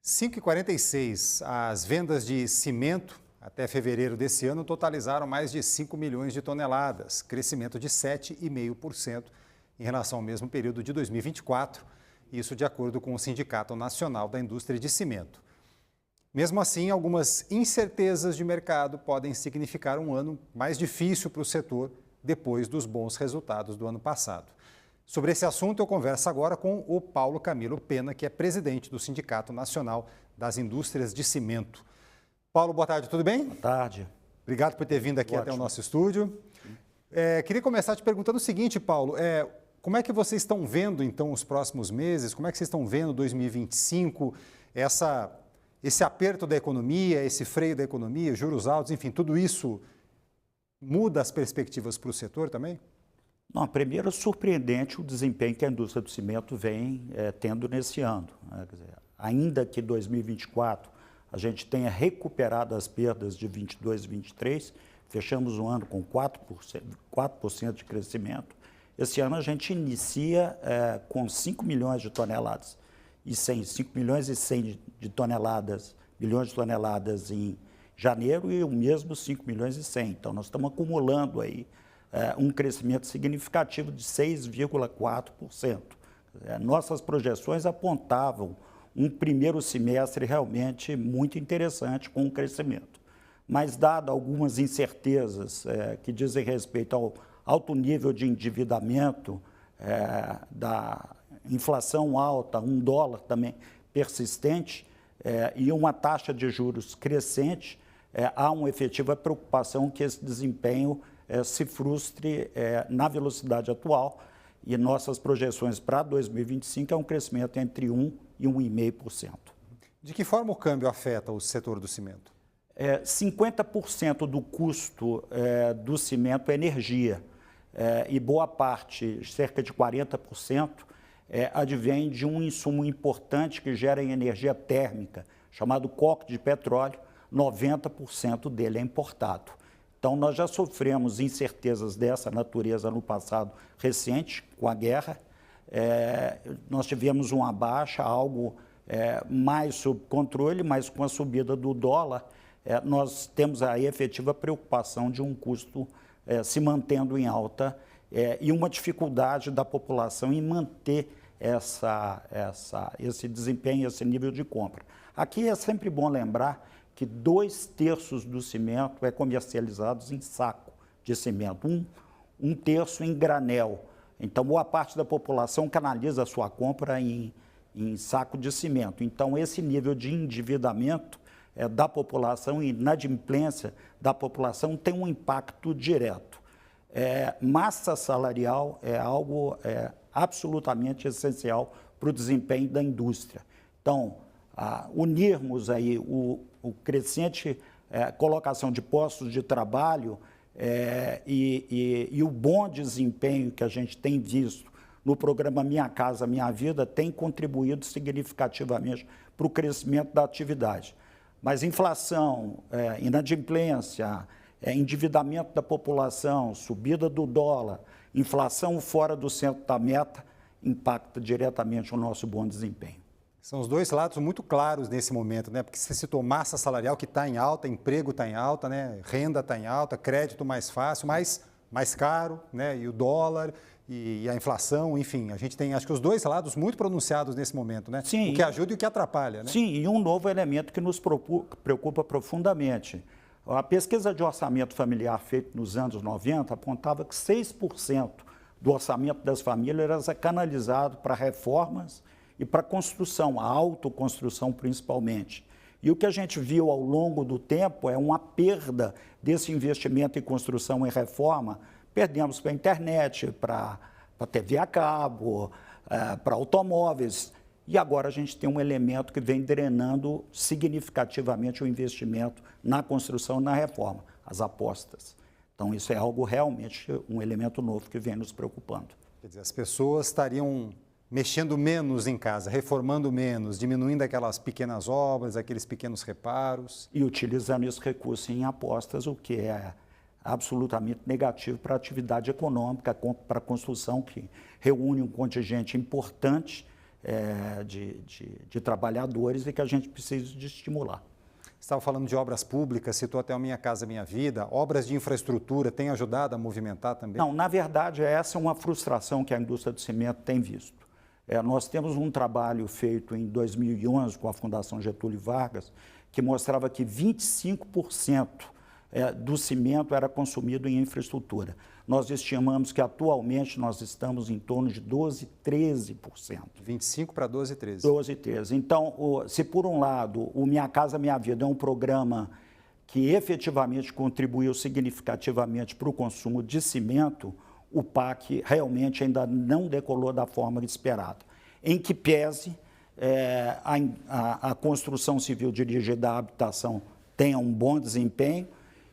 5h46, as vendas de cimento até fevereiro desse ano totalizaram mais de 5 milhões de toneladas, crescimento de 7,5% em relação ao mesmo período de 2024, isso de acordo com o Sindicato Nacional da Indústria de Cimento. Mesmo assim, algumas incertezas de mercado podem significar um ano mais difícil para o setor depois dos bons resultados do ano passado. Sobre esse assunto, eu converso agora com o Paulo Camilo Pena, que é presidente do Sindicato Nacional das Indústrias de Cimento. Paulo, boa tarde, tudo bem? Boa tarde. Obrigado por ter vindo aqui até o nosso estúdio. Queria começar te perguntando o seguinte, Paulo, como é que vocês estão vendo, então, os próximos meses? Como é que vocês estão vendo 2025, esse aperto da economia, esse freio da economia, juros altos, enfim, tudo isso muda as perspectivas para o setor também? Não, primeiro, surpreendente o desempenho que a indústria do cimento vem tendo nesse ano. Quer dizer, ainda que 2024 a gente tenha recuperado as perdas de 22 e 23, fechamos o ano com 4% de crescimento. Esse ano a gente inicia com 5 milhões de toneladas e 100, 5 milhões e 100 milhões de toneladas em janeiro e o mesmo 5 milhões e 100. Então, nós estamos acumulando aí um crescimento significativo de 6,4%. Nossas projeções apontavam um primeiro semestre realmente muito interessante com o crescimento. Mas, dado algumas incertezas que dizem respeito ao alto nível de endividamento, da inflação alta, um dólar também persistente e uma taxa de juros crescente, há uma efetiva preocupação que esse desempenho se frustre na velocidade atual, e nossas projeções para 2025 é um crescimento entre 1% e 1,5%. De que forma o câmbio afeta o setor do cimento? 50% do custo do cimento é energia, e boa parte, cerca de 40%, advém de um insumo importante que gera energia térmica, chamado coque de petróleo. 90% dele é importado. Então, nós já sofremos incertezas dessa natureza no passado recente, com a guerra. Nós tivemos uma baixa, algo mais sob controle, mas com a subida do dólar, nós temos a efetiva preocupação de um custo se mantendo em alta e uma dificuldade da população em manter esse desempenho, esse nível de compra. Aqui é sempre bom lembrar que 2/3 do cimento é comercializado em saco de cimento, um terço em granel. Então, boa parte da população canaliza a sua compra em saco de cimento. Então, esse nível de endividamento da população e inadimplência da população tem um impacto direto. Massa salarial é algo absolutamente essencial para o desempenho da indústria. Então, unirmos aí o crescente colocação de postos de trabalho e o bom desempenho que a gente tem visto no programa Minha Casa Minha Vida tem contribuído significativamente para o crescimento da atividade. Mas inflação, inadimplência, endividamento da população, subida do dólar, inflação fora do centro da meta, impacta diretamente o nosso bom desempenho. São os dois lados muito claros nesse momento, né? Porque você citou massa salarial que está em alta, emprego está em alta, né? Renda está em alta, crédito mais fácil, mas mais caro, né? E o dólar e a inflação, enfim, a gente tem, acho que os dois lados muito pronunciados nesse momento, né? Sim. O que ajuda e o que atrapalha, né? Sim, e um novo elemento que nos preocupa profundamente. A pesquisa de orçamento familiar feita nos anos 90 apontava que 6% do orçamento das famílias era canalizado para reformas e para a construção, a autoconstrução principalmente. E o que a gente viu ao longo do tempo é uma perda desse investimento em construção e reforma. Perdemos para a internet, para a TV a cabo, para automóveis. E agora a gente tem um elemento que vem drenando significativamente o investimento na construção e na reforma, as apostas. Então, isso é algo realmente, um elemento novo que vem nos preocupando. Quer dizer, as pessoas estariam mexendo menos em casa, reformando menos, diminuindo aquelas pequenas obras, aqueles pequenos reparos. E utilizando esse recurso em apostas, o que é absolutamente negativo para a atividade econômica, para a construção, que reúne um contingente importante de trabalhadores e que a gente precisa de estimular. Você estava falando de obras públicas, citou até o Minha Casa Minha Vida. Obras de infraestrutura têm ajudado a movimentar também? Não, na verdade, essa é uma frustração que a indústria do cimento tem visto. Nós temos um trabalho feito em 2011 com a Fundação Getúlio Vargas, que mostrava que 25% do cimento era consumido em infraestrutura. Nós estimamos que atualmente nós estamos em torno de 12%, 13%. 25 para 12, 13. 12, 13. Então, se por um lado o Minha Casa Minha Vida é um programa que efetivamente contribuiu significativamente para o consumo de cimento, o PAC realmente ainda não decolou da forma esperada. Em que pese a construção civil dirigida à habitação tenha um bom desempenho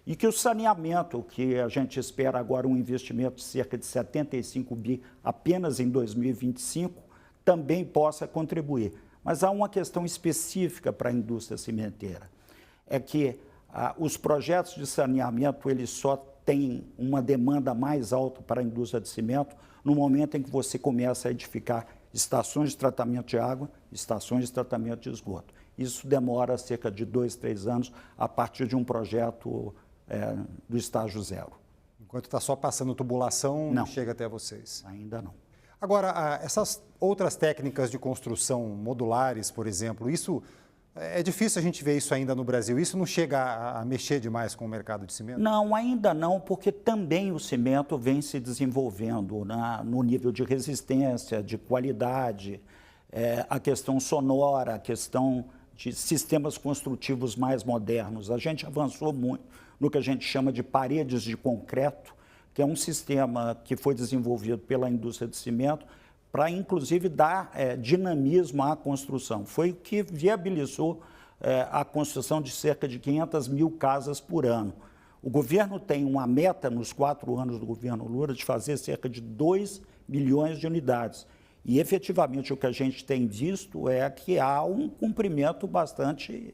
e que o saneamento, que a gente espera agora um investimento de cerca de 75 bi apenas em 2025, também possa contribuir. Mas há uma questão específica para a indústria cimenteira, é que os projetos de saneamento eles só têm uma demanda mais alta para a indústria de cimento no momento em que você começa a edificar estações de tratamento de água, estações de tratamento de esgoto. Isso demora cerca de 2, 3 anos a partir de um projeto do estágio zero. Enquanto está só passando tubulação, não chega até vocês. Ainda não. Agora, essas outras técnicas de construção modulares, por exemplo, isso é difícil a gente ver isso ainda no Brasil. Isso não chega a mexer demais com o mercado de cimento? Não, ainda não, porque também o cimento vem se desenvolvendo no nível de resistência, de qualidade, a questão sonora, a questão de sistemas construtivos mais modernos. A gente avançou muito no que a gente chama de paredes de concreto, que é um sistema que foi desenvolvido pela indústria de cimento para, inclusive, dar dinamismo à construção. Foi o que viabilizou a construção de cerca de 500 mil casas por ano. O governo tem uma meta, nos 4 anos do governo Lula, de fazer cerca de 2 milhões de unidades. E, efetivamente, o que a gente tem visto é que há um cumprimento bastante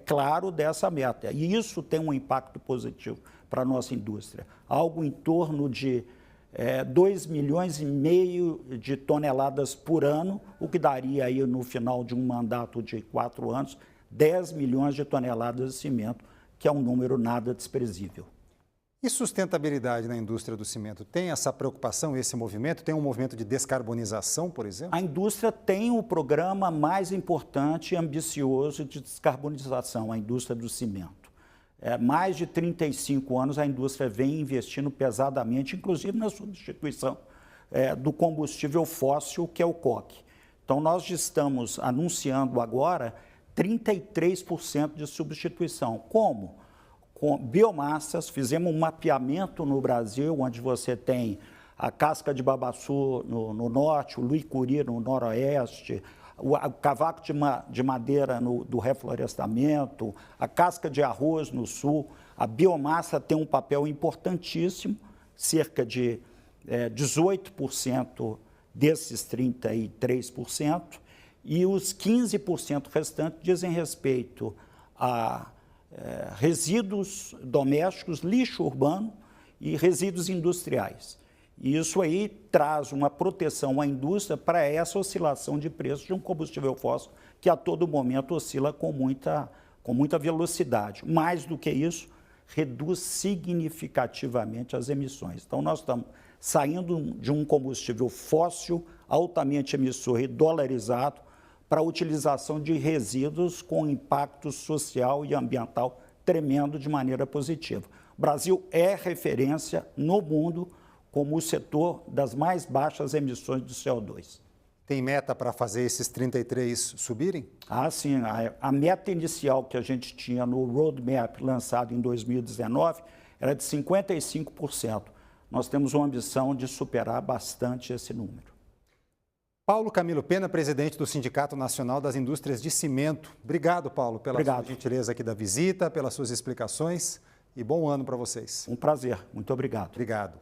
claro dessa meta. E isso tem um impacto positivo para a nossa indústria. Algo em torno de 2,5 milhões de toneladas por ano, o que daria aí no final de um mandato de 4 anos, 10 milhões de toneladas de cimento, que é um número nada desprezível. E sustentabilidade na indústria do cimento? Tem essa preocupação, esse movimento? Tem um movimento de descarbonização, por exemplo? A indústria tem o programa mais importante e ambicioso de descarbonização, a indústria do cimento. Mais de 35 anos a indústria vem investindo pesadamente, inclusive na substituição do combustível fóssil, que é o coque. Então, nós estamos anunciando agora 33% de substituição. Como? Com biomassas, fizemos um mapeamento no Brasil, onde você tem a casca de babaçu no norte, o luicuri no noroeste, o cavaco de madeira do reflorestamento, a casca de arroz no sul. A biomassa tem um papel importantíssimo, cerca de 18% desses 33%, e os 15% restantes dizem respeito a resíduos domésticos, lixo urbano e resíduos industriais. E isso aí traz uma proteção à indústria para essa oscilação de preço de um combustível fóssil que a todo momento oscila com muita velocidade. Mais do que isso, reduz significativamente as emissões. Então, nós estamos saindo de um combustível fóssil altamente emissor e dolarizado para a utilização de resíduos com impacto social e ambiental tremendo de maneira positiva. O Brasil é referência no mundo como o setor das mais baixas emissões de CO2. Tem meta para fazer esses 33 subirem? Ah, sim. A meta inicial que a gente tinha no roadmap lançado em 2019 era de 55%. Nós temos uma ambição de superar bastante esse número. Paulo Camilo Pena, presidente do Sindicato Nacional das Indústrias de Cimento. Obrigado, Paulo, pela sua gentileza aqui da visita, pelas suas explicações e bom ano para vocês. Um prazer. Muito obrigado. Obrigado.